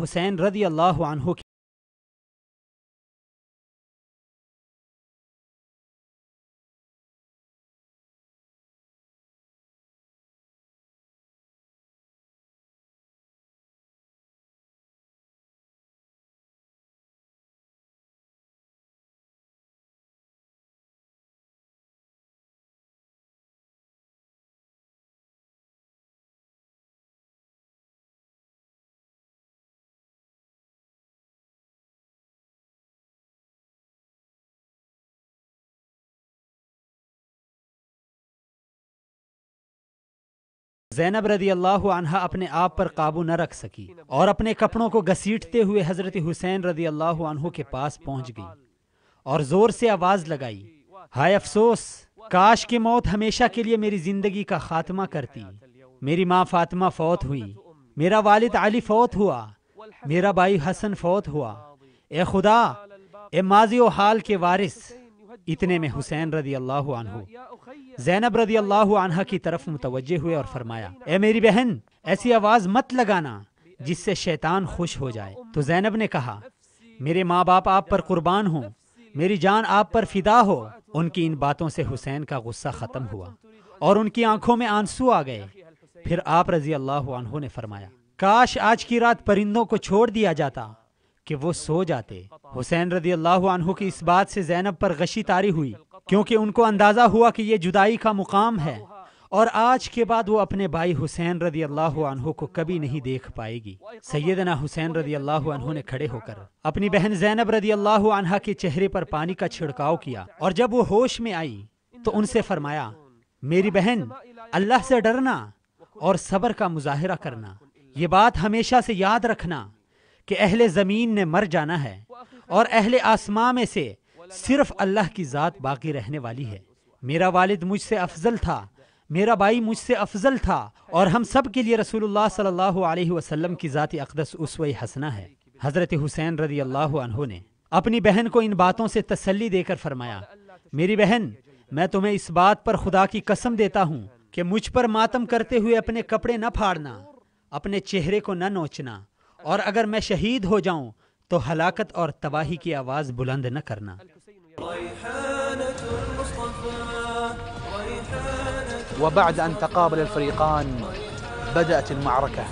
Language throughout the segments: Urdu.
حسین رضی اللہ عنہ کی زینب رضی اللہ عنہ اپنے آپ پر قابو نہ رکھ سکی اور اپنے کپڑوں کو گھسیٹتے ہوئے حضرت حسین رضی اللہ عنہ کے پاس پہنچ گئی اور زور سے آواز لگائی، ہائے افسوس، کاش کہ موت ہمیشہ کے لیے میری زندگی کا خاتمہ کرتی۔ میری ماں فاطمہ فوت ہوئی، میرا والد علی فوت ہوا، میرا بھائی حسن فوت ہوا۔ اے خدا، اے ماضی و حال کے وارث۔ اتنے میں حسین رضی اللہ عنہ زینب رضی اللہ عنہ کی طرف متوجہ ہوئے اور فرمایا، اے میری بہن، ایسی آواز مت لگانا جس سے شیطان خوش ہو جائے۔ تو زینب نے کہا، میرے ماں باپ آپ پر قربان ہوں، میری جان آپ پر فدا ہو۔ ان کی ان باتوں سے حسین کا غصہ ختم ہوا اور ان کی آنکھوں میں آنسو آ گئے۔ پھر آپ رضی اللہ عنہ نے فرمایا، کاش آج کی رات پرندوں کو چھوڑ دیا جاتا کہ وہ سو جاتے۔ حسین رضی اللہ عنہ کی اس بات سے زینب پر غشی طاری ہوئی، کیونکہ ان کو اندازہ ہوا کہ یہ جدائی کا مقام ہے اور آج کے بعد وہ اپنے بھائی حسین رضی اللہ عنہ کو کبھی نہیں دیکھ پائے گی۔ سیدنا حسین رضی اللہ عنہ نے کھڑے ہو کر اپنی بہن زینب رضی اللہ عنہ کے چہرے پر پانی کا چھڑکاؤ کیا، اور جب وہ ہوش میں آئی تو ان سے فرمایا، میری بہن، اللہ سے ڈرنا اور صبر کا مظاہرہ کرنا۔ یہ بات ہمیشہ سے یاد رکھنا کہ اہل زمین نے مر جانا ہے اور اہل آسماں میں سے صرف اللہ کی ذات باقی رہنے والی ہے۔ میرا والد مجھ سے افضل تھا، میرا بھائی مجھ سے افضل تھا، اور ہم سب کے لیے رسول اللہ صلی اللہ علیہ وسلم کی ذات اقدس اسوہ حسنہ ہے۔ حضرت حسین رضی اللہ عنہ نے اپنی بہن کو ان باتوں سے تسلی دے کر فرمایا، میری بہن، میں تمہیں اس بات پر خدا کی قسم دیتا ہوں کہ مجھ پر ماتم کرتے ہوئے اپنے کپڑے نہ پھاڑنا، اپنے چہرے کو نہ نوچنا، اور اگر میں شہید ہو جاؤں تو ہلاکت اور تباہی کی آواز بلند نہ کرنا۔ وبعد ان تقابل الفريقان بدأت المعركة۔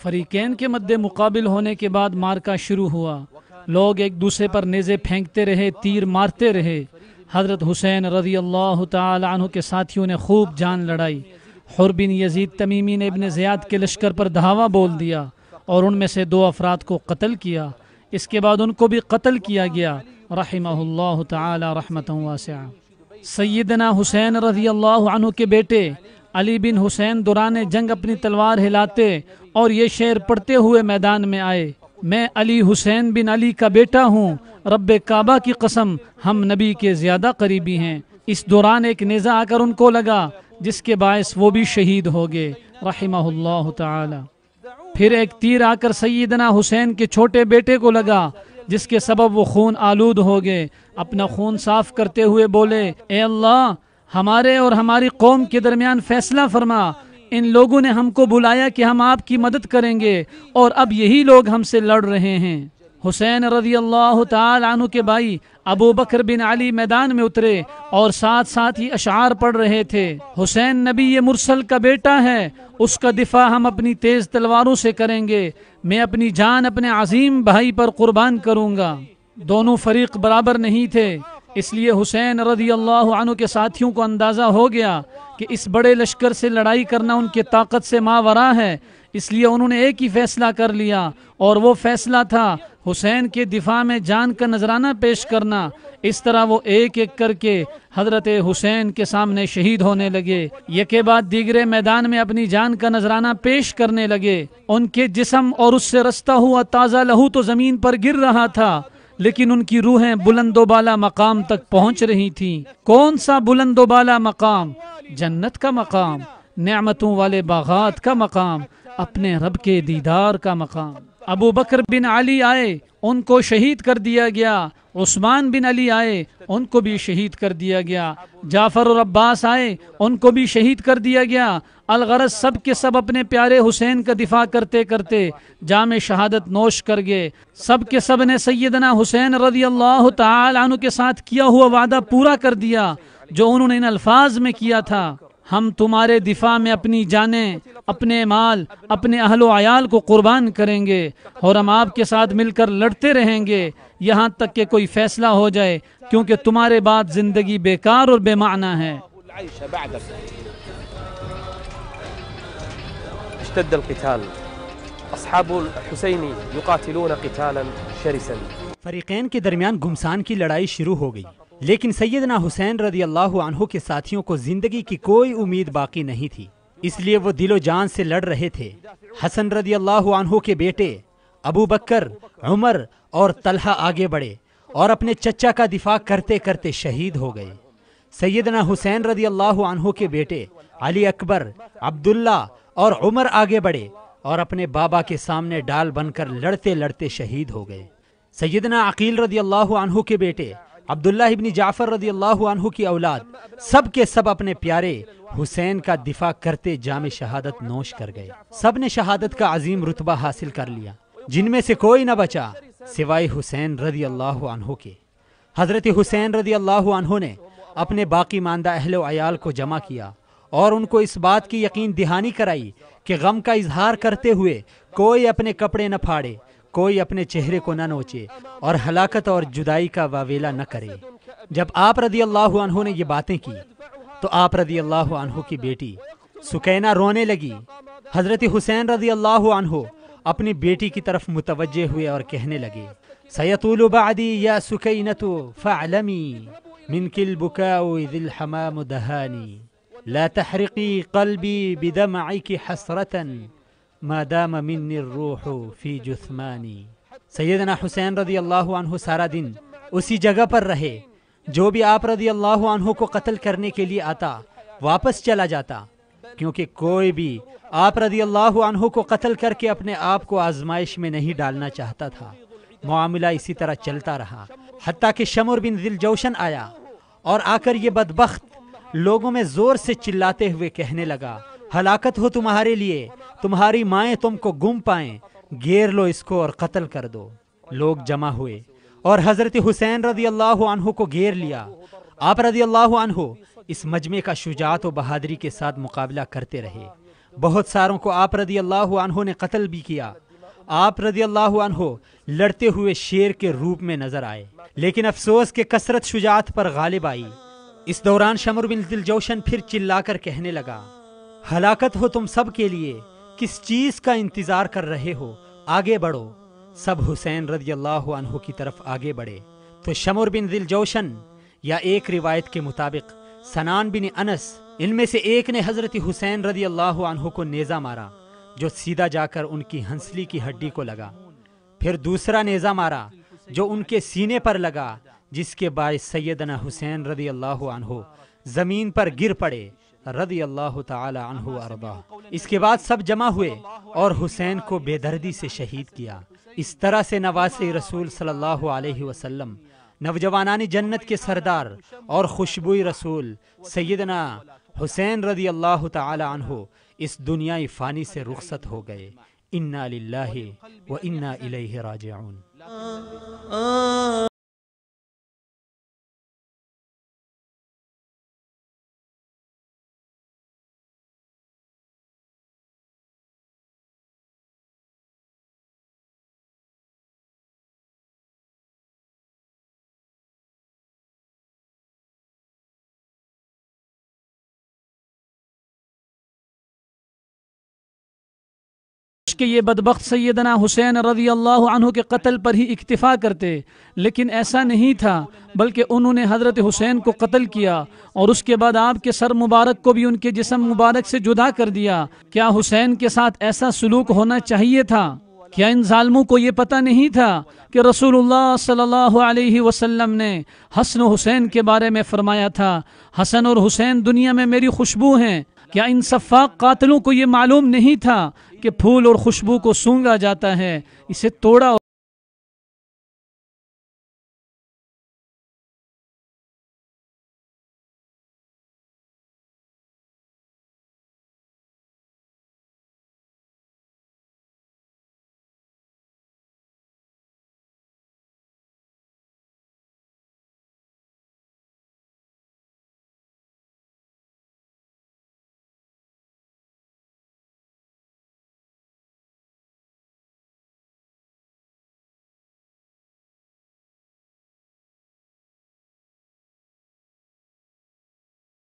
فریقین کے مد مقابل ہونے کے بعد مارکا شروع ہوا۔ لوگ ایک دوسرے پر نیزے پھینکتے رہے، تیر مارتے رہے۔ حضرت حسین رضی اللہ تعالی عنہ کے ساتھیوں نے خوب جان لڑائی۔ حر بن یزید تمیمی نے ابن زیاد کے لشکر پر دھاوا بول دیا اور ان میں سے 2 افراد کو قتل کیا۔ اس کے بعد ان کو بھی قتل کیا گیا، رحمہ اللہ تعالی رحمتا واسعہ۔ سیدنا حسین رضی اللہ عنہ کے بیٹے علی بن حسین دوران جنگ اپنی تلوار ہلاتے اور یہ شعر پڑھتے ہوئے میدان میں آئے، میں علی حسین بن علی کا بیٹا ہوں، رب کعبہ کی قسم ہم نبی کے زیادہ قریبی ہیں۔ اس دوران ایک نیزہ آ کر ان کو لگا جس کے باعث وہ بھی شہید ہو گئے، رحمہ اللہ تعالی۔ پھر ایک تیر آ کر سیدنا حسین کے چھوٹے بیٹے کو لگا جس کے سبب وہ خون آلود ہو گئے۔ اپنا خون صاف کرتے ہوئے بولے، اے اللہ، ہمارے اور ہماری قوم کے درمیان فیصلہ فرما۔ ان لوگوں نے ہم کو بلایا کہ ہم آپ کی مدد کریں گے اور اب یہی لوگ ہم سے لڑ رہے ہیں۔ حسین رضی اللہ تعالی عنہ کے بھائی ابو بکر بن علی میدان میں اترے اور ساتھ ساتھ ہی اشعار پڑھ رہے تھے، حسین نبی مرسل کا بیٹا ہے، اس کا دفاع ہم اپنی تیز تلواروں سے کریں گے، میں اپنی جان اپنے عظیم بھائی پر قربان کروں گا۔ دونوں فریق برابر نہیں تھے، اس لیے حسین رضی اللہ عنہ کے ساتھیوں کو اندازہ ہو گیا کہ اس بڑے لشکر سے لڑائی کرنا ان کی طاقت سے ماوراء ہے، اس لیے انہوں نے ایک ہی فیصلہ کر لیا، اور وہ فیصلہ تھا حسین کے دفاع میں جان کا نذرانہ پیش کرنا۔ اس طرح وہ ایک ایک کر کے حضرت حسین کے سامنے شہید ہونے لگے، یکے بعد دیگرے میدان میں اپنی جان کا نذرانہ پیش کرنے لگے۔ ان کے جسم اور اس سے رستا ہوا تازہ لہو تو زمین پر گر رہا تھا، لیکن ان کی روحیں بلند و بالا مقام تک پہنچ رہی تھیں۔ کون سا بلند و بالا مقام؟ جنت کا مقام، نعمتوں والے باغات کا مقام، اپنے رب کے دیدار کا مقام۔ ابو بکر بن علی آئے، ان کو شہید کر دیا گیا۔ عثمان بن علی آئے، ان کو بھی شہید کر دیا گیا۔ جعفر اور عباس آئے، ان کو بھی شہید کر دیا گیا۔ الغرض سب کے سب اپنے پیارے حسین کا دفاع کرتے کرتے جام شہادت نوش کر گئے۔ سب کے سب نے سیدنا حسین رضی اللہ تعالی عنہ کے ساتھ کیا ہوا وعدہ پورا کر دیا جو انہوں نے ان الفاظ میں کیا تھا: ہم تمہارے دفاع میں اپنی جانیں، اپنے مال، اپنے اہل و عیال کو قربان کریں گے، اور ہم آپ کے ساتھ مل کر لڑتے رہیں گے یہاں تک کہ کوئی فیصلہ ہو جائے، کیونکہ تمہارے بعد زندگی بیکار اور بے معنی ہے۔ اشتد القتال، اصحاب الحسین یقاتلون قتالا شرسا۔ فریقین کے درمیان گھمسان کی لڑائی شروع ہو گئی، لیکن سیدنا حسین رضی اللہ عنہ کے ساتھیوں کو زندگی کی کوئی امید باقی نہیں تھی، اس لیے وہ دل و جان سے لڑ رہے تھے۔ حسن رضی اللہ عنہ کے بیٹے ابو بکر، عمر اور طلحہ آگے بڑھے اور اپنے چچا کا دفاع کرتے کرتے شہید ہو گئے۔ سیدنا حسین رضی اللہ عنہ کے بیٹے علی اکبر، عبداللہ اور عمر آگے بڑھے اور اپنے بابا کے سامنے ڈال بن کر لڑتے لڑتے شہید ہو گئے۔ سیدنا عقیل رضی اللہ عنہ کے بیٹے عبداللہ ابن جعفر رضی اللہ عنہ کی اولاد سب کے سب اپنے پیارے حسین کا دفاع کرتے جام شہادت نوش کر گئے۔ سب نے شہادت کا عظیم رتبہ حاصل کر لیا، جن میں سے کوئی نہ بچا سوائے حسین رضی اللہ عنہ کے۔ حضرت حسین رضی اللہ عنہ نے اپنے باقی ماندہ اہل و عیال کو جمع کیا اور ان کو اس بات کی یقین دہانی کرائی کہ غم کا اظہار کرتے ہوئے کوئی اپنے کپڑے نہ پھاڑے، کوئی اپنے چہرے کو نہ نوچے اور ہلاکت اور جدائی کا واویلا نہ کرے۔ جب آپ رضی اللہ عنہ نے یہ باتیں کی تو آپ رضی اللہ عنہ کی بیٹی سکینہ رونے لگی۔ حضرت حسین رضی اللہ عنہ اپنی بیٹی کی طرف متوجہ ہوئے اور کہنے لگے: سیطول بعدی یا سکینۃ فاعلمی منک البکاء اذ الحمام دہانی لا تحرقی قلبی بدمعک حسرۃ ما دام منی الروح فی جثمانی۔ سیدنا حسین رضی اللہ عنہ سارا دن اسی جگہ پر رہے۔ جو بھی آپ رضی اللہ عنہ کو قتل کرنے کے لیے آتا واپس چلا جاتا، کیونکہ کوئی بھی آپ رضی اللہ عنہ کو قتل کر کے اپنے آپ کو آزمائش میں نہیں ڈالنا چاہتا تھا۔ معاملہ اسی طرح چلتا رہا، حتیٰ کہ شمر بن ذی الجوشن آیا اور آ کر یہ بدبخت لوگوں میں زور سے چلاتے ہوئے کہنے لگا: ہلاکت ہو تمہارے لیے، تمہاری مائیں تم کو گم پائیں، گھیر لو اس کو اور قتل کر دو۔ لوگ جمع ہوئے اور حضرت حسین رضی اللہ عنہ کو گھیر لیا۔ آپ رضی اللہ عنہ اس مجمع کا شجاعت و بہادری کے ساتھ مقابلہ کرتے رہے۔ بہت ساروں کو آپ رضی اللہ عنہ نے قتل بھی کیا۔ آپ رضی اللہ عنہ لڑتے ہوئے شیر کے روپ میں نظر آئے، لیکن افسوس کہ کثرت شجاعت پر غالب آئی۔ اس دوران شمر بن ذی الجوشن پھر چلا کر کہنے لگا: ہلاکت ہو تم سب کے لیے، کس چیز کا انتظار کر رہے ہو؟ آگے بڑھو۔ سب حسین رضی اللہ عنہ کی طرف آگے بڑھے تو شمر بن ذی الجوشن یا ایک روایت کے مطابق سنان بن انس، ان میں سے ایک نے حضرت حسین رضی اللہ عنہ کو نیزہ مارا جو سیدھا جا کر ان کی ہنسلی کی ہڈی کو لگا۔ پھر دوسرا نیزہ مارا جو ان کے سینے پر لگا، جس کے باعث سیدنا حسین رضی اللہ عنہ زمین پر گر پڑے رضی اللہ تعالی عنہ وارضاہ۔ اس کے بعد سب جمع ہوئے اور حسین کو بے دردی سے شہید کیا۔ اس طرح سے نواسے رسول صلی اللہ علیہ وسلم، نوجوانان جنت کے سردار اور خوشبوئی رسول سیدنا حسین رضی اللہ تعالی عنہ اس دنیای فانی سے رخصت ہو گئے۔ انا للہ و انا الیہ راجعون۔ کہ یہ بدبخت سیدنا حسین رضی اللہ عنہ کے قتل پر ہی اکتفا کرتے، لیکن ایسا نہیں تھا، بلکہ انہوں نے حضرت حسین کو قتل کیا اور اس کے بعد آپ کے سر مبارک کو بھی ان کے جسم مبارک سے جدا کر دیا۔ کیا حسین کے ساتھ ایسا سلوک ہونا چاہیے تھا؟ کیا ان ظالموں کو یہ پتہ نہیں تھا کہ رسول اللہ صلی اللہ علیہ وسلم نے حسن و حسین کے بارے میں فرمایا تھا: حسن اور حسین دنیا میں میری خوشبو ہیں؟ کیا ان سفاق قاتلوں کو یہ معلوم نہیں تھا کہ پھول اور خوشبو کو سونگا جاتا ہے، اسے توڑا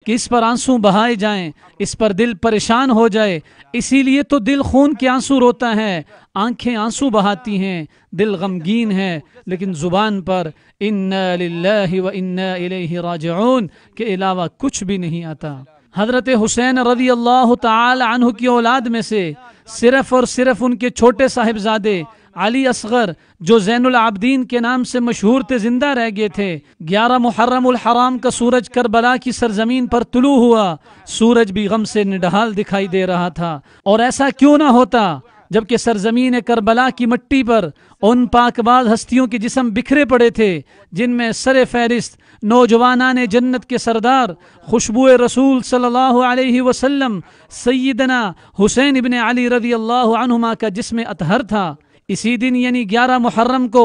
کہ اس پر آنسو بہائے جائیں، اس پر دل پریشان ہو جائے. اسی لیے تو دل خون کے آنسو روتا ہے، آنکھیں آنسو بہاتی ہیں، دل غمگین ہے، لیکن زبان پر انا للہ و انا الیہ راجعون کے علاوہ کچھ بھی نہیں آتا. حضرت حسین رضی اللہ تعالی عنہ کی اولاد میں سے صرف اور صرف ان کے چھوٹے صاحبزادے علی اصغر جو زین العابدین کے نام سے مشہور تھے زندہ رہ گئے تھے. 11 محرم الحرام کا سورج کربلا کی سرزمین پر طلوع ہوا، سورج بھی غم سے نڈھال دکھائی دے رہا تھا. اور ایسا کیوں نہ ہوتا جبکہ سرزمین کربلا کی مٹی پر ان پاک باز ہستیوں کے جسم بکھرے پڑے تھے جن میں سر فہرست نوجوانان جنت کے سردار خوشبو رسول صلی اللہ علیہ وسلم سیدنا حسین ابن علی رضی اللہ عنہما کا جسم اطہر تھا. اسی دن یعنی 11 محرم کو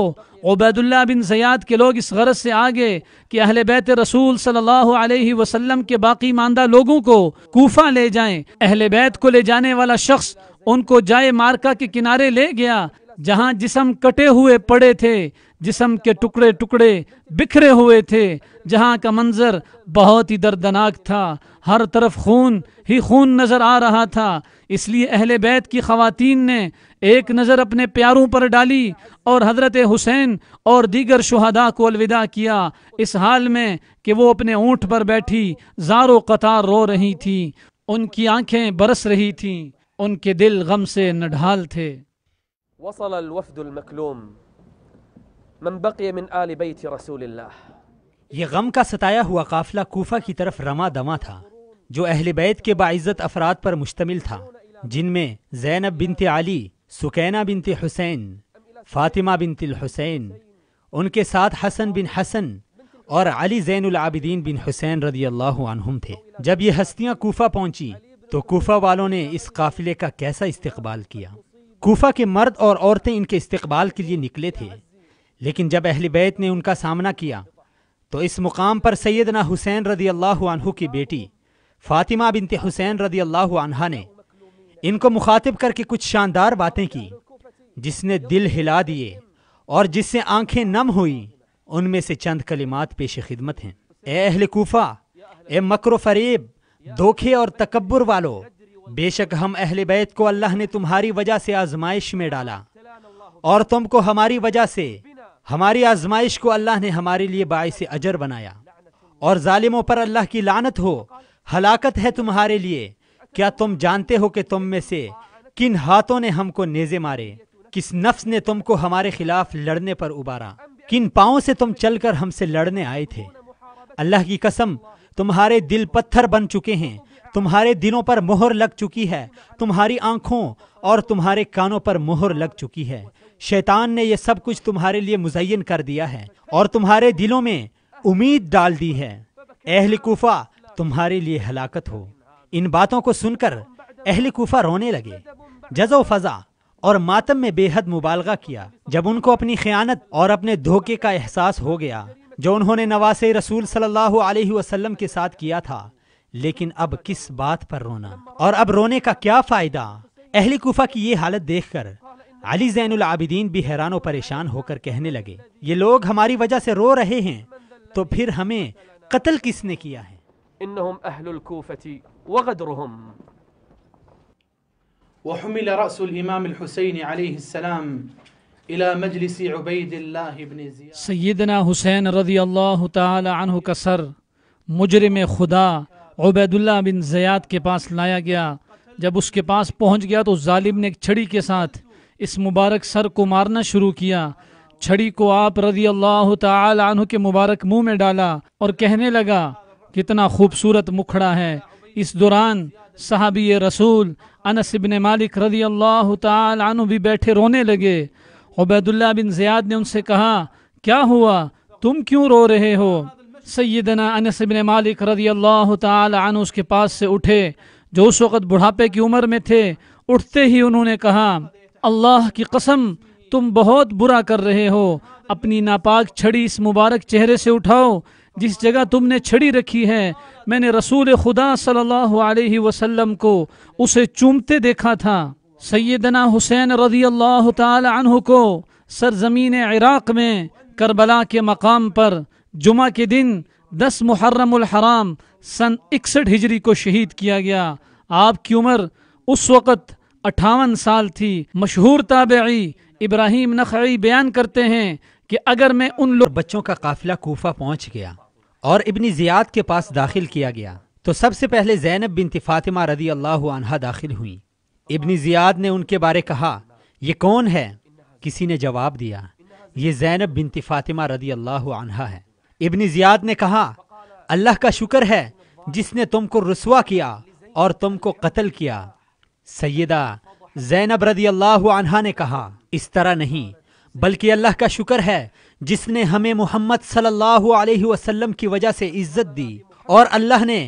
عبید اللہ بن زیاد کے لوگ اس غرض سے آگے کہ اہل بیت رسول صلی اللہ علیہ وسلم کے باقی ماندہ لوگوں کو کوفہ لے جائیں. اہل بیت کو لے جانے والا شخص ان کو جائے مارکا کے کنارے لے گیا جہاں جسم کٹے ہوئے پڑے تھے، جسم کے ٹکڑے ٹکڑے بکھرے ہوئے تھے، جہاں کا منظر بہت ہی دردناک تھا، ہر طرف خون ہی خون نظر آ رہا تھا. اس لیے اہل بیت کی خواتین نے ایک نظر اپنے پیاروں پر ڈالی اور حضرت حسین اور دیگر شہداء کو الوداع کیا، اس حال میں کہ وہ اپنے اونٹ پر بیٹھی زار و قطار رو رہی تھی، ان کی آنکھیں برس رہی تھیں، ان کے دل غم سے نڈھال تھے. وصل الوفد المكلوم من بقي من آل بیت رسول اللہ. یہ غم کا ستایا ہوا قافلہ کوفہ کی طرف رواں دواں تھا جو اہل بیت کے باعزت افراد پر مشتمل تھا، جن میں زینب بنت علی، سکینہ بنت حسین، فاطمہ بنت الحسین، ان کے ساتھ حسن بن حسن اور علی زین العابدین بن حسین رضی اللہ عنہم تھے. جب یہ ہستیاں کوفہ پہنچی تو کوفہ والوں نے اس قافلے کا کیسا استقبال کیا. کوفہ کے مرد اور عورتیں ان کے استقبال کے لیے نکلے تھے، لیکن جب اہل بیت نے ان کا سامنا کیا تو اس مقام پر سیدنا حسین رضی اللہ عنہ کی بیٹی فاطمہ بنت حسین رضی اللہ عنہا نے ان کو مخاطب کر کے کچھ شاندار باتیں کی جس نے دل ہلا دیے اور جس سے آنکھیں نم ہوئیں. ان میں سے چند کلمات پیش خدمت ہیں. اے اہل کوفہ، اے مکر و فریب، دھوکے اور تکبر والو، بے شک ہم اہل بیت کو اللہ نے تمہاری وجہ سے آزمائش میں ڈالا اور تم کو ہماری وجہ سے، ہماری آزمائش کو اللہ نے ہمارے لیے باعث اجر بنایا. اور ظالموں پر اللہ کی لعنت ہو، ہلاکت ہے تمہارے لیے. کیا تم جانتے ہو کہ تم میں سے کن ہاتھوں نے ہم کو نیزے مارے، کس نفس نے تم کو ہمارے خلاف لڑنے پر ابھارا، کن پاؤں سے تم چل کر ہم سے لڑنے آئے تھے. اللہ کی قسم تمہارے دل پتھر بن چکے ہیں، تمہارے دلوں پر مہر لگ چکی ہے، تمہاری آنکھوں اور تمہارے کانوں پر مہر لگ چکی ہے. شیطان نے یہ سب کچھ تمہارے لیے مزین کر دیا ہے اور تمہارے دلوں میں امید ڈال دی ہے. اہل کوفہ تمہارے لیے ہلاکت ہو. ان باتوں کو سن کر اہل کوفہ رونے لگے، جزع و فضع اور ماتم میں بے حد مبالغہ کیا جب ان کو اپنی خیانت اور اپنے دھوکے کا احساس ہو گیا جو انہوں نے نواسے رسول صلی اللہ علیہ وسلم کے ساتھ کیا تھا. لیکن اب کس بات پر رونا، اور اب رونے کا کیا فائدہ؟ اہل کوفہ کی یہ حالت دیکھ کر علی زین العابدین بھی حیران و پریشان ہو کر کہنے لگے، یہ لوگ ہماری وجہ سے رو رہے ہیں تو پھر ہمیں قتل کس نے کیا ہے؟ انہم اہل الکوفۃ وغدرہم. وحمل رأس الإمام الحسين عليه السلام إلى مجلس عبید اللہ بن زیاد. سیدنا حسین رضی اللہ تعالی عنہ کا سر مجرم خدا عبید اللہ بن زیاد کے پاس لایا گیا. جب اس کے پاس پہنچ گیا تو ظالم نے ایک چھڑی کے ساتھ اس مبارک سر کو مارنا شروع کیا. چھڑی کو آپ رضی اللہ تعالی عنہ کے مبارک منہ میں ڈالا اور کہنے لگا کتنا خوبصورت مکھڑا ہے. اس دوران صحابی رسول انس بن مالک رضی اللہ تعالی عنہ بھی بیٹھے رونے لگے۔ عبیداللہ بن زیاد نے ان سے کہا کیا ہوا، تم کیوں رو رہے ہو؟ سیدنا انس بن مالک رضی اللہ تعالی عنہ اس کے پاس سے اٹھے جو اس وقت بڑھاپے کی عمر میں تھے۔ اٹھتے ہی انہوں نے کہا اللہ کی قسم تم بہت برا کر رہے ہو، اپنی ناپاک چھڑی اس مبارک چہرے سے اٹھاؤ جس جگہ تم نے چھڑی رکھی ہے۔ میں نے رسول خدا صلی اللہ علیہ وسلم کو اسے چومتے دیکھا تھا۔ سیدنا حسین رضی اللہ تعالی عنہ کو سرزمین عراق میں کربلا کے مقام پر جمعہ کے دن 10 محرم الحرام سن 61 ہجری کو شہید کیا گیا۔ آپ کی عمر اس وقت 58 سال تھی۔ مشہور تابعی ابراہیم نخعی بیان کرتے ہیں کہ اگر میں ان بچوں کا قافلہ کوفہ پہنچ گیا اور ابن زیاد کے پاس داخل کیا گیا تو سب سے پہلے زینب بنت فاطمہ رضی اللہ عنہا داخل ہوئیں۔ ابن زیاد نے ان کے بارے کہا یہ کون ہے؟ کسی نے جواب دیا یہ زینب بنت فاطمہ رضی اللہ عنہا ہے۔ ابن زیاد نے کہا اللہ کا شکر ہے جس نے تم کو رسوا کیا اور تم کو قتل کیا۔ سیدہ زینب رضی اللہ عنہا نے کہا اس طرح نہیں بلکہ اللہ کا شکر ہے جس نے ہمیں محمد صلی اللہ علیہ وسلم کی وجہ سے عزت دی اور اللہ نے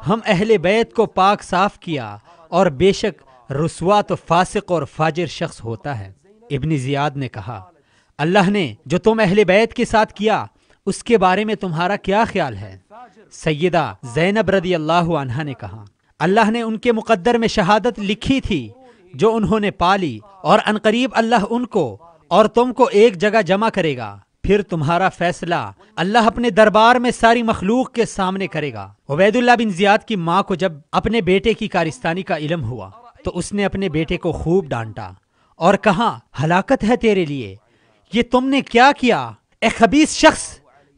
ہم اہل بیت کو پاک صاف کیا، اور بے شک رسوا تو فاسق اور فاجر شخص ہوتا ہے۔ ابن زیاد نے کہا اللہ نے جو تم اہل بیت کے ساتھ کیا اس کے بارے میں تمہارا کیا خیال ہے؟ سیدہ زینب رضی اللہ عنہا نے کہا اللہ نے ان کے مقدر میں شہادت لکھی تھی جو انہوں نے پالی، اور عنقریب اللہ ان کو اور تم کو ایک جگہ جمع کرے گا، پھر تمہارا فیصلہ اللہ اپنے دربار میں ساری مخلوق کے سامنے کرے گا۔ عبیداللہ بن زیاد کی ماں کو جب اپنے بیٹے کی کارستانی کا علم ہوا تو اس نے اپنے بیٹے کو خوب ڈانٹا اور کہا ہلاکت ہے تیرے لیے، یہ تم نے کیا کیا؟ اے خبیث شخص،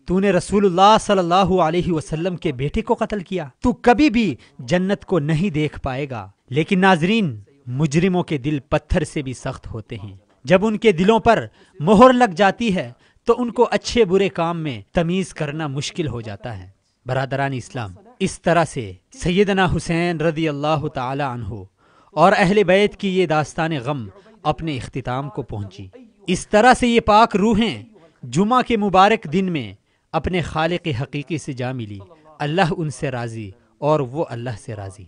تو نے رسول اللہ صلی اللہ علیہ وسلم کے بیٹے کو قتل کیا، تو کبھی بھی جنت کو نہیں دیکھ پائے گا۔ لیکن ناظرین، مجرموں کے دل پتھر سے بھی سخت ہوتے ہیں، جب ان کے دلوں پر مہر لگ جاتی ہے تو ان کو اچھے برے کام میں تمیز کرنا مشکل ہو جاتا ہے۔ برادران اسلام، اس طرح سے سیدنا حسین رضی اللہ تعالی عنہ اور اہل بیت کی یہ داستان غم اپنے اختتام کو پہنچی۔ اس طرح سے یہ پاک روحیں جمعہ کے مبارک دن میں اپنے خالق حقیقی سے جا ملی۔ اللہ ان سے راضی اور وہ اللہ سے راضی۔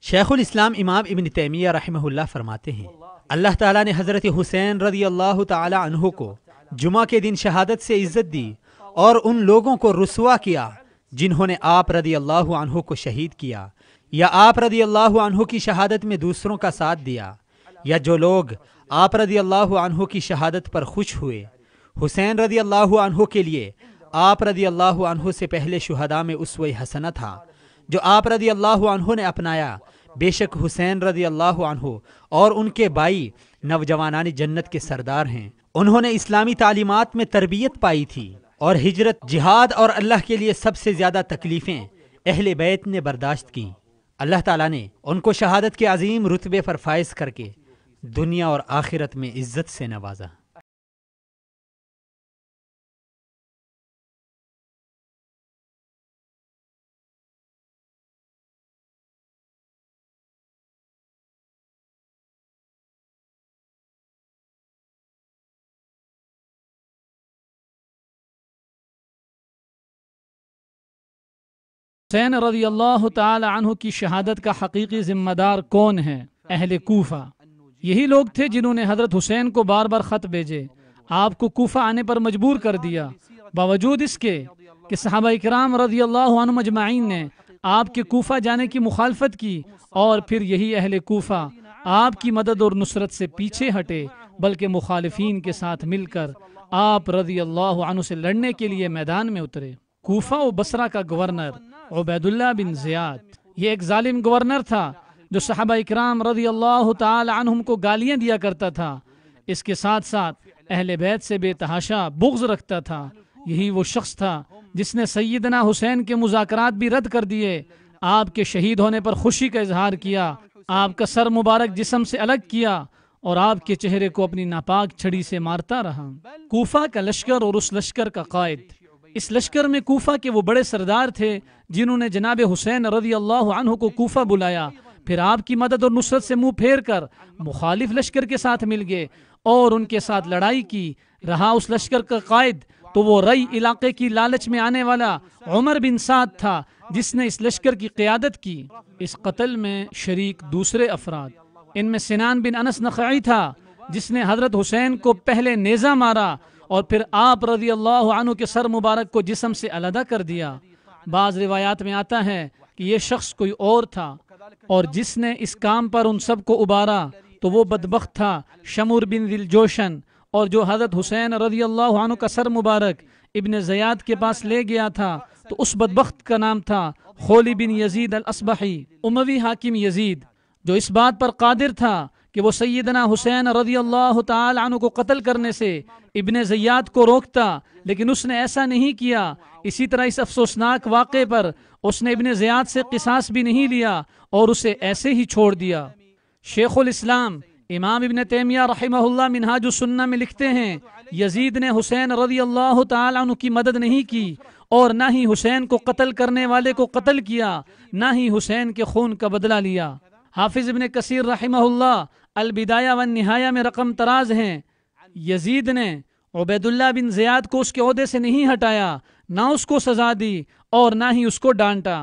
شیخ الاسلام امام ابن تیمیہ رحمہ اللہ فرماتے ہیں اللہ تعالیٰ نے حضرت حسین رضی اللہ تعالی عنہ کو جمعہ کے دن شہادت سے عزت دی اور ان لوگوں کو رسوا کیا جنہوں نے آپ رضی اللہ عنہ کو شہید کیا، یا آپ رضی اللہ عنہ کی شہادت میں دوسروں کا ساتھ دیا، یا جو لوگ آپ رضی اللہ عنہ کی شہادت پر خوش ہوئے۔ حسین رضی اللہ عنہ کے لیے آپ رضی اللہ عنہ سے پہلے شہداء میں اسوہ حسنہ تھا جو آپ رضی اللہ عنہ نے اپنایا۔ بے شک حسین رضی اللہ عنہ اور ان کے بھائی نوجوانان جنت کے سردار ہیں۔ انہوں نے اسلامی تعلیمات میں تربیت پائی تھی اور ہجرت، جہاد اور اللہ کے لیے سب سے زیادہ تکلیفیں اہل بیت نے برداشت کی۔ اللہ تعالیٰ نے ان کو شہادت کے عظیم رتبے پر فائز کر کے دنیا اور آخرت میں عزت سے نوازا۔ حسین رضی اللہ تعالی عنہ کی شہادت کا حقیقی ذمہ دار کون ہے؟ اہل کوفہ۔ یہی لوگ تھے جنہوں نے حضرت حسین کو بار بار خط بھیجے، آپ کو کوفہ آنے پر مجبور کر دیا، باوجود اس کے کہ صحابہ کرام رضی اللہ عنہم اجمعین نے آپ کے کوفہ جانے کی مخالفت کی، اور پھر یہی اہل کوفہ آپ کی مدد اور نصرت سے پیچھے ہٹے، بلکہ مخالفین کے ساتھ مل کر آپ رضی اللہ عنہ سے لڑنے کے لیے میدان میں اترے۔ کوفہ و بصرہ کا گورنر عبیداللہ بن زیاد، یہ ایک ظالم گورنر تھا جو صحابہ اکرام رضی اللہ تعالی عنہم کو گالیاں دیا کرتا تھا، اس کے ساتھ ساتھ اہل بیت سے بے تحاشا بغض رکھتا تھا۔ یہی وہ شخص تھا جس نے سیدنا حسین کے مذاکرات بھی رد کر دیے، آپ کے شہید ہونے پر خوشی کا اظہار کیا، آپ کا سر مبارک جسم سے الگ کیا اور آپ کے چہرے کو اپنی ناپاک چھڑی سے مارتا رہا۔ کوفہ کا لشکر اور اس لشکر کا قائد، اس لشکر میں کوفہ کے وہ بڑے سردار تھے جنہوں نے جناب حسین رضی اللہ عنہ کو کوفہ بلایا، پھر آپ کی مدد اور نصرت سے منہ پھیر کر مخالف لشکر کے ساتھ مل گئے اور ان کے ساتھ لڑائی کی۔ رہا اس لشکر کا قائد تو وہ رئی علاقے کی لالچ میں آنے والا عمر بن سعد تھا، جس نے اس لشکر کی قیادت کی۔ اس قتل میں شریک دوسرے افراد، ان میں سنان بن انس نخعی تھا، جس نے حضرت حسین کو پہلے نیزہ مارا اور پھر آپ رضی اللہ عنہ کے سر مبارک کو جسم سے علیحدہ کر دیا۔ بعض روایات میں آتا ہے کہ یہ شخص کوئی اور تھا، اور جس نے اس کام پر ان سب کو ابارا تو وہ بدبخت تھا شمر بن ذی الجوشن، اور جو حضرت حسین رضی اللہ عنہ کا سر مبارک ابن زیاد کے پاس لے گیا تھا تو اس بدبخت کا نام تھا خولی بن یزید الاصبحی، اموی حاکم یزید، جو اس بات پر قادر تھا کہ وہ سیدنا حسین رضی اللہ تعالی عنہ کو قتل کرنے سے ابن زیاد کو روکتا، لیکن اس نے ایسا نہیں کیا۔ اسی طرح اس افسوسناک واقعے پر اس نے ابن زیاد سے قصاص بھی نہیں لیا اور اسے ایسے ہی چھوڑ دیا۔ شیخ الاسلام امام ابن تیمیہ رحمہ اللہ منہاج السنہ میں لکھتے ہیں، یزید نے حسین رضی اللہ تعالی عنہ کی مدد نہیں کی اور نہ ہی حسین کو قتل کرنے والے کو قتل کیا، نہ ہی حسین کے خون کا بدلہ لیا۔ حافظ ابن کثیر رحمہ اللہ البدایہ والنہایہ میں رقم تراز ہیں، یزید نے عبید اللہ بن زیاد کو اس کے عہدے سے نہیں ہٹایا، نہ اس کو سزا دی اور نہ ہی اس کو ڈانٹا۔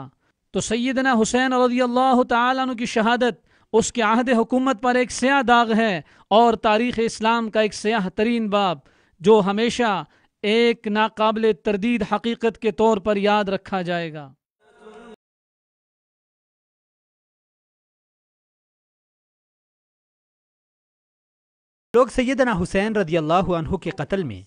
تو سیدنا حسین رضی اللہ تعالیٰ عنہ کی شہادت اس کے عہد حکومت پر ایک سیاہ داغ ہے اور تاریخ اسلام کا ایک سیاہ ترین باب، جو ہمیشہ ایک ناقابل تردید حقیقت کے طور پر یاد رکھا جائے گا۔ لوگ سیدنا حسین رضی اللہ عنہ کے قتل میں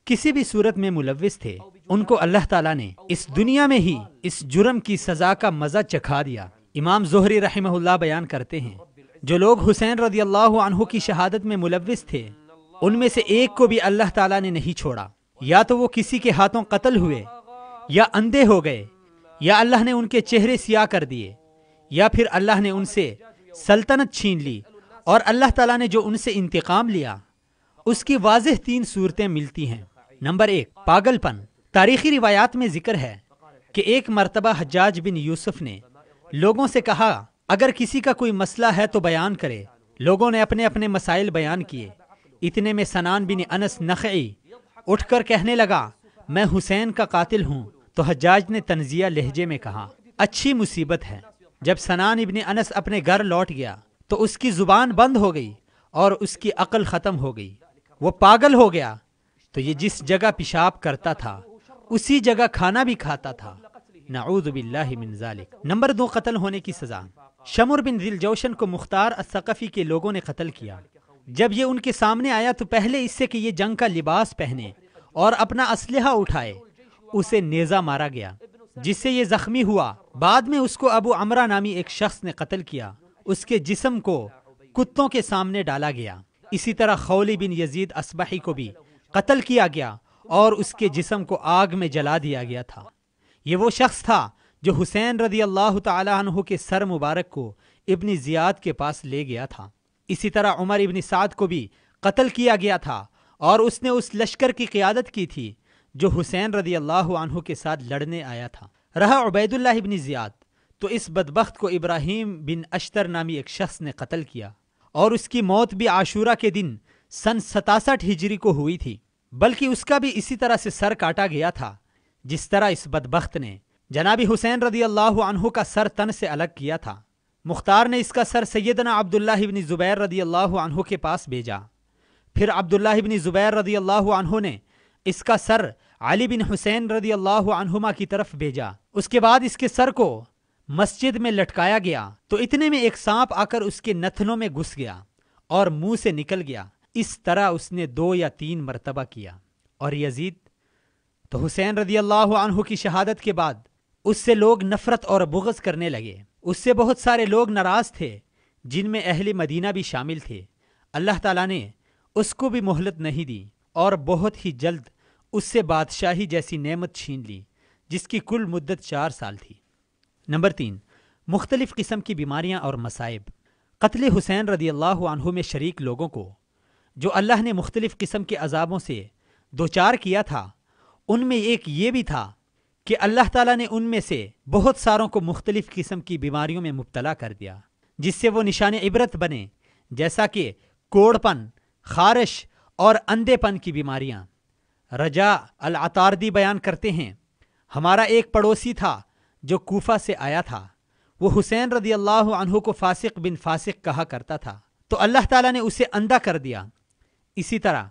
کسی بھی صورت میں ملوث تھے، ان کو اللہ تعالیٰ نے اس دنیا میں ہی اس جرم کی سزا کا مزہ چکھا دیا۔ امام زہری رحمہ اللہ بیان کرتے ہیں، جو لوگ حسین رضی اللہ عنہ کی شہادت میں ملوث تھے، ان میں سے ایک کو بھی اللہ تعالیٰ نے نہیں چھوڑا، یا تو وہ کسی کے ہاتھوں قتل ہوئے، یا اندھے ہو گئے، یا اللہ نے ان کے چہرے سیاہ کر دیے، یا پھر اللہ نے ان سے سلطنت چھین لی، اور اللہ تعالیٰ نے جو ان سے انتقام لیا۔ اس کی واضح 3 صورتیں ملتی ہیں۔ نمبر 1، پاگل پن۔ تاریخی روایات میں ذکر ہے کہ ایک مرتبہ حجاج بن یوسف نے لوگوں سے کہا، اگر کسی کا کوئی مسئلہ ہے تو بیان کرے۔ لوگوں نے اپنے اپنے مسائل بیان کیے۔ اتنے میں سنان بن انس نخعی اٹھ کر کہنے لگا، میں حسین کا قاتل ہوں۔ تو حجاج نے طنزیہ لہجے میں کہا، اچھی مصیبت ہے۔ جب سنان ابن انس اپنے گھر لوٹ گیا تو اس کی زبان بند ہو گئی اور اس کی عقل ختم ہو گئی، وہ پاگل ہو گیا۔ تو یہ جس جگہ پیشاب کرتا تھا اسی جگہ کھانا بھی کھاتا تھا، نعوذ باللہ من ذالک۔ نمبر 2، قتل ہونے کی سزا۔ شمر بن ذی الجوشن کو مختار الثقفی کے لوگوں نے قتل کیا۔ جب یہ ان کے سامنے آیا تو پہلے اس سے کہ یہ جنگ کا لباس پہنے اور اپنا اسلحہ اٹھائے، اسے نیزہ مارا گیا، جس سے یہ زخمی ہوا۔ بعد میں اس کو ابو عمرہ نامی ایک شخص نے قتل کیا، اس کے جسم کو کتوں کے سامنے ڈالا گیا۔ اسی طرح خولی بن یزید اصبحی کو بھی قتل کیا گیا اور اس کے جسم کو آگ میں جلا دیا گیا تھا۔ یہ وہ شخص تھا جو حسین رضی اللہ تعالی عنہ کے سر مبارک کو ابن زیاد کے پاس لے گیا تھا۔ اسی طرح عمر ابن سعد کو بھی قتل کیا گیا تھا اور اس نے اس لشکر کی قیادت کی تھی جو حسین رضی اللہ عنہ کے ساتھ لڑنے آیا تھا۔ رہا عبید اللہ ابن زیاد، تو اس بدبخت کو ابراہیم بن اشتر نامی ایک شخص نے قتل کیا، اور اس کی موت بھی عاشورہ کے دن سن 67 ہجری کو ہوئی تھی، بلکہ اس کا بھی اسی طرح سے سر کاٹا گیا تھا جس طرح اس بدبخت نے جناب حسین رضی اللہ عنہ کا سر تن سے الگ کیا تھا۔ مختار نے اس کا سر سیدنا عبداللہ بن زبیر رضی اللہ عنہ کے پاس بھیجا، پھر عبداللہ بن زبیر رضی اللہ عنہ نے اس کا سر علی بن حسین رضی اللہ عنہما کی طرف بھیجا۔ اس کے بعد اس کے سر کو مسجد میں لٹکایا گیا تو اتنے میں ایک سانپ آ کر اس کے نتنوں میں گھس گیا اور منہ سے نکل گیا۔ اس طرح اس نے 2 یا 3 مرتبہ کیا۔ اور یزید تو حسین رضی اللہ عنہ کی شہادت کے بعد اس سے لوگ نفرت اور بغض کرنے لگے۔ اس سے بہت سارے لوگ ناراض تھے، جن میں اہل مدینہ بھی شامل تھے۔ اللہ تعالیٰ نے اس کو بھی مہلت نہیں دی اور بہت ہی جلد اس سے بادشاہی جیسی نعمت چھین لی، جس کی کل مدت 4 سال تھی۔ نمبر 3، مختلف قسم کی بیماریاں اور مصائب۔ قتل حسین رضی اللہ عنہ میں شریک لوگوں کو جو اللہ نے مختلف قسم کے عذابوں سے دوچار کیا تھا، ان میں ایک یہ بھی تھا کہ اللہ تعالیٰ نے ان میں سے بہت ساروں کو مختلف قسم کی بیماریوں میں مبتلا کر دیا، جس سے وہ نشان عبرت بنے، جیسا کہ کوڑپن، خارش اور اندھے پن کی بیماریاں۔ رجا العطاردی بیان کرتے ہیں، ہمارا ایک پڑوسی تھا جو کوفہ سے آیا تھا، وہ حسین رضی اللہ عنہ کو فاسق بن فاسق کہا کرتا تھا، تو اللہ تعالیٰ نے اسے اندھا کر دیا۔ اسی طرح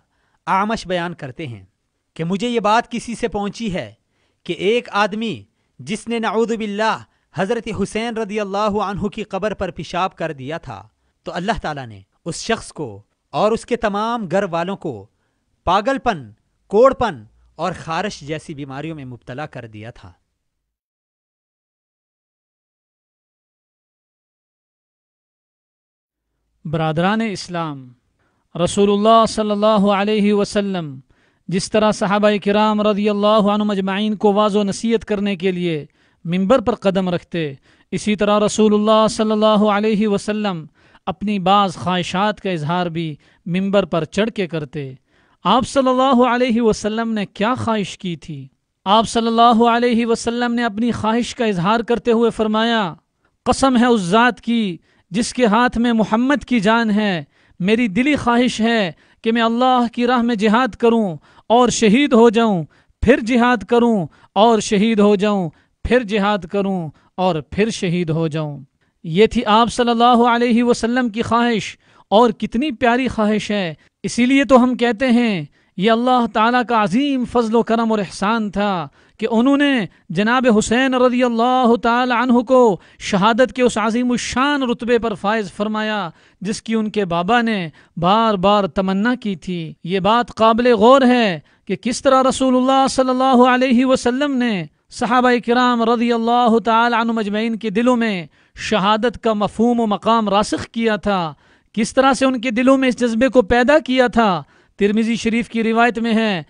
اعمش بیان کرتے ہیں کہ مجھے یہ بات کسی سے پہنچی ہے کہ ایک آدمی جس نے نعوذ باللہ حضرت حسین رضی اللہ عنہ کی قبر پر پیشاب کر دیا تھا، تو اللہ تعالیٰ نے اس شخص کو اور اس کے تمام گھر والوں کو پاگل پن، کوڑ پن اور خارش جیسی بیماریوں میں مبتلا کر دیا تھا۔ برادران اسلام، رسول اللہ صلی اللہ علیہ وسلم جس طرح صحابہ کرام رضی اللہ عنہم اجمعین کو واعظ و نصیحت کرنے کے لیے منبر پر قدم رکھتے، اسی طرح رسول اللہ صلی اللہ علیہ وسلم اپنی بعض خواہشات کا اظہار بھی منبر پر چڑھ کے کرتے۔ آپ صلی اللہ علیہ وسلم نے کیا خواہش کی تھی؟ آپ صلی اللہ علیہ وسلم نے اپنی خواہش کا اظہار کرتے ہوئے فرمایا، قسم ہے اس ذات کی جس کے ہاتھ میں محمد کی جان ہے، میری دلی خواہش ہے کہ میں اللہ کی راہ میں جہاد کروں اور شہید ہو جاؤں، پھر جہاد کروں اور شہید ہو جاؤں، پھر جہاد کروں اور پھر شہید ہو جاؤں۔ یہ تھی آپ صلی اللہ علیہ وسلم کی خواہش، اور کتنی پیاری خواہش ہے۔ اسی لیے تو ہم کہتے ہیں یہ اللہ تعالیٰ کا عظیم فضل و کرم اور احسان تھا کہ انہوں نے جناب حسین رضی اللہ تعالی عنہ کو شہادت کے اس عظیم الشان رتبے پر فائز فرمایا جس کی ان کے بابا نے بار بار تمنا کی تھی۔ یہ بات قابل غور ہے کہ کس طرح رسول اللہ صلی اللہ علیہ وسلم نے صحابہ کرام رضی اللہ تعالی عنہم اجمعین کے دلوں میں شہادت کا مفہوم و مقام راسخ کیا تھا، کس طرح سے ان کے دلوں میں اس جذبے کو پیدا کیا تھا۔ ترمذی شریف کی روایت میں ہے،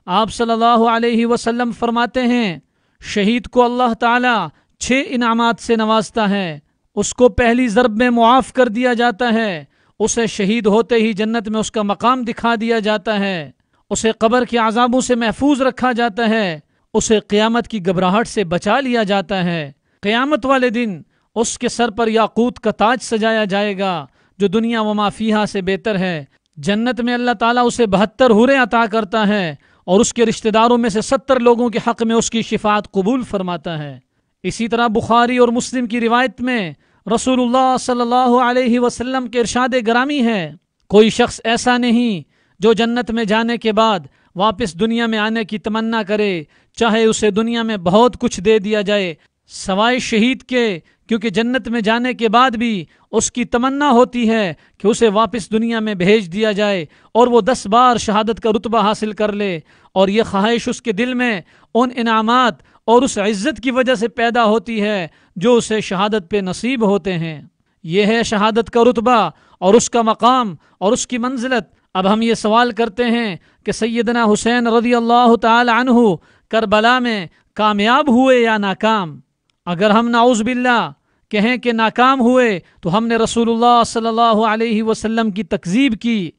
آپ صلی اللہ علیہ وسلم فرماتے ہیں، شہید کو اللہ تعالی 6 انعامات سے نوازتا ہے۔ اس کو پہلی ضرب میں معاف کر دیا جاتا ہے، اسے شہید ہوتے ہی جنت میں اس کا مقام دکھا دیا جاتا ہے، اسے قبر کے عذابوں سے محفوظ رکھا جاتا ہے، اسے قیامت کی گھبراہٹ سے بچا لیا جاتا ہے۔ قیامت والے دن اس کے سر پر یاقوت کا تاج سجایا جائے گا جو دنیا و ما فیہا سے بہتر ہے۔ جنت میں اللہ تعالیٰ اسے 72 حوریں عطا کرتا ہے اور اس کے رشتہ داروں میں سے 70 لوگوں کے حق میں اس کی شفاعت قبول فرماتا ہے۔ اسی طرح بخاری اور مسلم کی روایت میں رسول اللہ صلی اللہ علیہ وسلم کے ارشاد گرامی ہے، کوئی شخص ایسا نہیں جو جنت میں جانے کے بعد واپس دنیا میں آنے کی تمنا کرے، چاہے اسے دنیا میں بہت کچھ دے دیا جائے، سوائے شہید کے، کیونکہ جنت میں جانے کے بعد بھی اس کی تمنا ہوتی ہے کہ اسے واپس دنیا میں بھیج دیا جائے اور وہ 10 بار شہادت کا رتبہ حاصل کر لے، اور یہ خواہش اس کے دل میں ان انعامات اور اس عزت کی وجہ سے پیدا ہوتی ہے جو اسے شہادت پہ نصیب ہوتے ہیں۔ یہ ہے شہادت کا رتبہ اور اس کا مقام اور اس کی منزلت۔ اب ہم یہ سوال کرتے ہیں کہ سیدنا حسین رضی اللہ تعالی عنہ کربلا میں کامیاب ہوئے یا ناکام؟ اگر ہم نعوذ باللہ کہیں کہ ناکام ہوئے تو ہم نے رسول اللہ صلی اللہ علیہ وسلم کی تکذیب کی،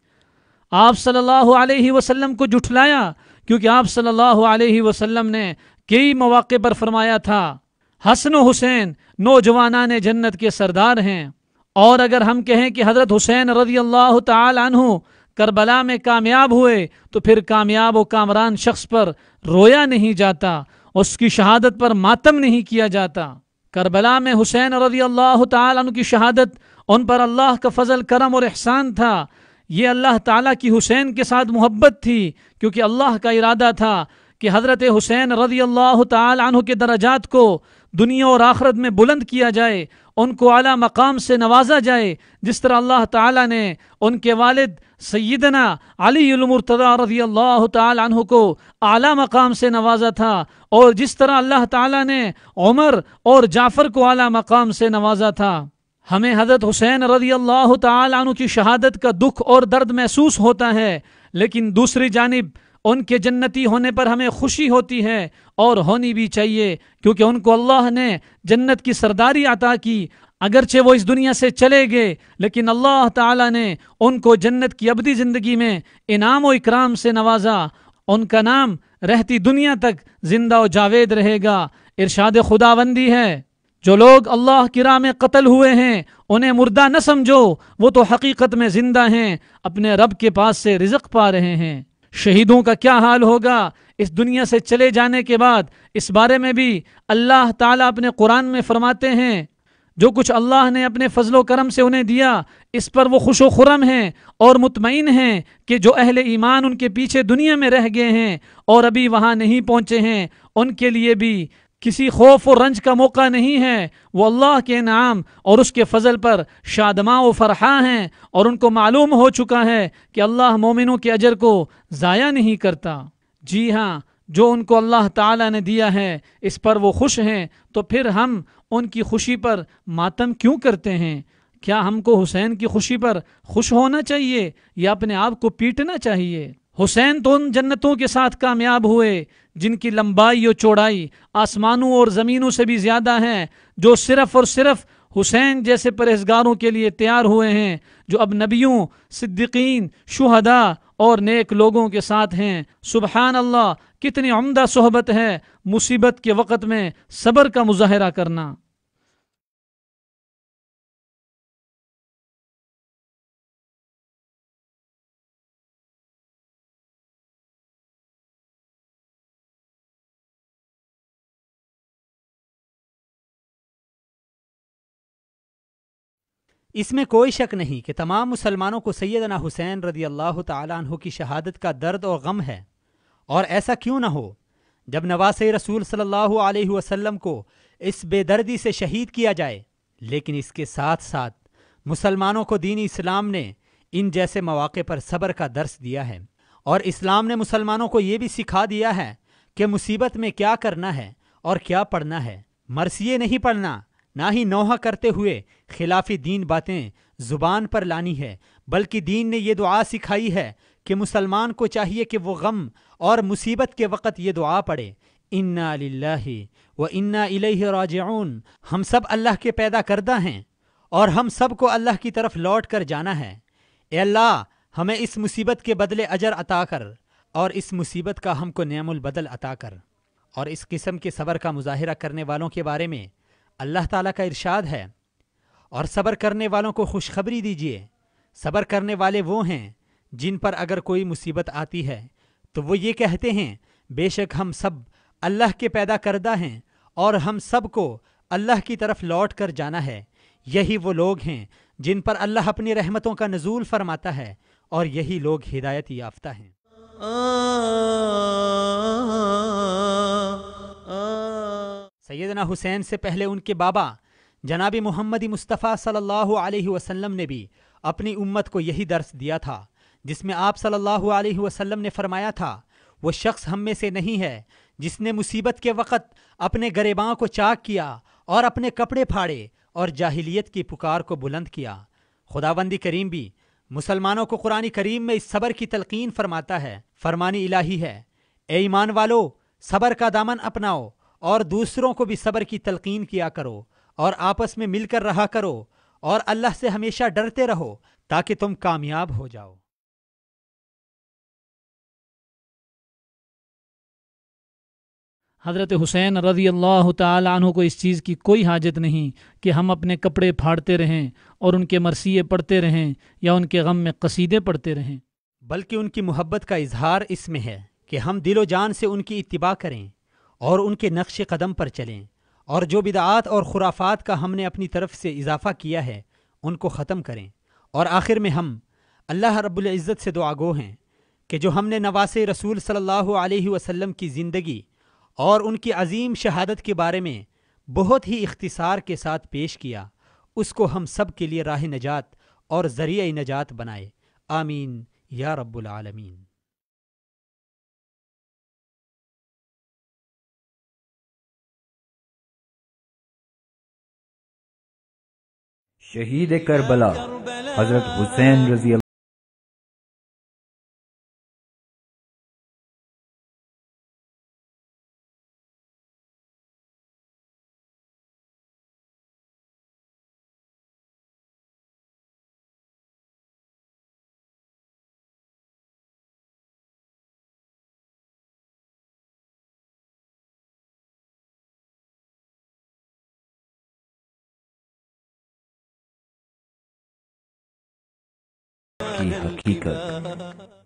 آپ صلی اللہ علیہ وسلم کو جھٹلایا، کیونکہ آپ صلی اللہ علیہ وسلم نے کئی مواقع پر فرمایا تھا حسن و حسین نوجوانان جنت کے سردار ہیں۔ اور اگر ہم کہیں کہ حضرت حسین رضی اللہ تعالی عنہ کربلا میں کامیاب ہوئے تو پھر کامیاب و کامران شخص پر رویا نہیں جاتا، اس کی شہادت پر ماتم نہیں کیا جاتا۔ کربلا میں حسین رضی اللہ تعالی عنہ کی شہادت ان پر اللہ کا فضل کرم اور احسان تھا۔ یہ اللہ تعالیٰ کی حسین کے ساتھ محبت تھی، کیونکہ اللہ کا ارادہ تھا کہ حضرت حسین رضی اللہ تعالی عنہ کے درجات کو دنیا اور آخرت میں بلند کیا جائے، ان کو اعلیٰ مقام سے نوازا جائے، جس طرح اللہ تعالیٰ نے ان کے والد سیدنا علی المرتضیٰ رضی اللہ تعالی عنہ کو اعلیٰ مقام سے نوازا تھا، اور جس طرح اللہ تعالیٰ نے عمر اور جعفر کو اعلیٰ مقام سے نوازا تھا۔ ہمیں حضرت حسین رضی اللہ تعالی عنہ کی شہادت کا دکھ اور درد محسوس ہوتا ہے، لیکن دوسری جانب ان کے جنتی ہونے پر ہمیں خوشی ہوتی ہے، اور ہونی بھی چاہیے، کیونکہ ان کو اللہ نے جنت کی سرداری عطا کی۔ اگرچہ وہ اس دنیا سے چلے گئے، لیکن اللہ تعالیٰ نے ان کو جنت کی ابدی زندگی میں انعام و اکرام سے نوازا، ان کا نام رہتی دنیا تک زندہ و جاوید رہے گا۔ ارشاد خداوندی ہے، جو لوگ اللہ کی راہ میں قتل ہوئے ہیں انہیں مردہ نہ سمجھو، وہ تو حقیقت میں زندہ ہیں، اپنے رب کے پاس سے رزق پا رہے ہیں۔ شہیدوں کا کیا حال ہوگا اس دنیا سے چلے جانے کے بعد، اس بارے میں بھی اللہ تعالیٰ اپنے قرآن میں فرماتے ہیں جو کچھ اللہ نے اپنے فضل و کرم سے انہیں دیا اس پر وہ خوش و خرم ہیں اور مطمئن ہیں کہ جو اہل ایمان ان کے پیچھے دنیا میں رہ گئے ہیں اور ابھی وہاں نہیں پہنچے ہیں، ان کے لیے بھی کسی خوف و رنج کا موقع نہیں ہے۔ وہ اللہ کے انعام اور اس کے فضل پر شادماں و فرحاں ہیں، اور ان کو معلوم ہو چکا ہے کہ اللہ مومنوں کے اجر کو ضائع نہیں کرتا۔ جی ہاں، جو ان کو اللہ تعالیٰ نے دیا ہے اس پر وہ خوش ہیں، تو پھر ہم ان کی خوشی پر ماتم کیوں کرتے ہیں؟ کیا ہم کو حسین کی خوشی پر خوش ہونا چاہیے یا اپنے آپ کو پیٹنا چاہیے؟ حسین تو ان جنتوں کے ساتھ کامیاب ہوئے جن کی لمبائی اور چوڑائی آسمانوں اور زمینوں سے بھی زیادہ ہیں، جو صرف اور صرف حسین جیسے پرہیزگاروں کے لیے تیار ہوئے ہیں، جو اب نبیوں، صدیقین، شہداء اور نیک لوگوں کے ساتھ ہیں۔ سبحان اللہ، کتنی عمدہ صحبت ہے مصیبت کے وقت میں صبر کا مظاہرہ کرنا۔ اس میں کوئی شک نہیں کہ تمام مسلمانوں کو سیدنا حسین رضی اللہ تعالیٰ عنہ کی شہادت کا درد اور غم ہے، اور ایسا کیوں نہ ہو جب نواسۂ رسول صلی اللہ علیہ وسلم کو اس بے دردی سے شہید کیا جائے۔ لیکن اس کے ساتھ ساتھ مسلمانوں کو دین اسلام نے ان جیسے مواقع پر صبر کا درس دیا ہے، اور اسلام نے مسلمانوں کو یہ بھی سکھا دیا ہے کہ مصیبت میں کیا کرنا ہے اور کیا پڑھنا ہے۔ مرثیے نہیں پڑھنا، نہ ہی نوحہ کرتے ہوئے خلاف دین باتیں زبان پر لانی ہے، بلکہ دین نے یہ دعا سکھائی ہے کہ مسلمان کو چاہیے کہ وہ غم اور مصیبت کے وقت یہ دعا پڑھے، انا للہ و انا الیہ راجعون، ہم سب اللہ کے پیدا کردہ ہیں اور ہم سب کو اللہ کی طرف لوٹ کر جانا ہے۔ اے اللہ، ہمیں اس مصیبت کے بدلے اجر عطا کر، اور اس مصیبت کا ہم کو نعم البدل عطا کر۔ اور اس قسم کے صبر کا مظاہرہ کرنے والوں کے بارے میں اللہ تعالیٰ کا ارشاد ہے، اور صبر کرنے والوں کو خوشخبری دیجیے، صبر کرنے والے وہ ہیں جن پر اگر کوئی مصیبت آتی ہے تو وہ یہ کہتے ہیں بے شک ہم سب اللہ کے پیدا کردہ ہیں اور ہم سب کو اللہ کی طرف لوٹ کر جانا ہے۔ یہی وہ لوگ ہیں جن پر اللہ اپنی رحمتوں کا نزول فرماتا ہے، اور یہی لوگ ہدایت یافتہ ہیں۔ سیدنا حسین سے پہلے ان کے بابا جناب محمد مصطفیٰ صلی اللہ علیہ وسلم نے بھی اپنی امت کو یہی درس دیا تھا، جس میں آپ صلی اللہ علیہ وسلم نے فرمایا تھا، وہ شخص ہم میں سے نہیں ہے جس نے مصیبت کے وقت اپنے گریباں کو چاک کیا اور اپنے کپڑے پھاڑے اور جاہلیت کی پکار کو بلند کیا۔ خداوندی کریم بھی مسلمانوں کو قرآن کریم میں اس صبر کی تلقین فرماتا ہے۔ فرمانی الہی ہے، اے ایمان والو، صبر کا دامن اپناؤ اور دوسروں کو بھی صبر کی تلقین کیا کرو، اور آپس میں مل کر رہا کرو، اور اللہ سے ہمیشہ ڈرتے رہو تاکہ تم کامیاب ہو جاؤ۔ حضرت حسین رضی اللہ تعالی عنہ کو اس چیز کی کوئی حاجت نہیں کہ ہم اپنے کپڑے پھاڑتے رہیں اور ان کے مرثیے پڑھتے رہیں یا ان کے غم میں قصیدے پڑھتے رہیں، بلکہ ان کی محبت کا اظہار اس میں ہے کہ ہم دل و جان سے ان کی اتباع کریں اور ان کے نقش قدم پر چلیں، اور جو بدعات اور خرافات کا ہم نے اپنی طرف سے اضافہ کیا ہے ان کو ختم کریں۔ اور آخر میں ہم اللہ رب العزت سے دعا گو ہیں کہ جو ہم نے نواسۂ رسول صلی اللہ علیہ وسلم کی زندگی اور ان کی عظیم شہادت کے بارے میں بہت ہی اختصار کے ساتھ پیش کیا، اس کو ہم سب کے لیے راہ نجات اور ذریعہ نجات بنائے۔ آمین یا رب العالمین۔ شہید کربلا حضرت حسین رضی اللہ کی حقیقت۔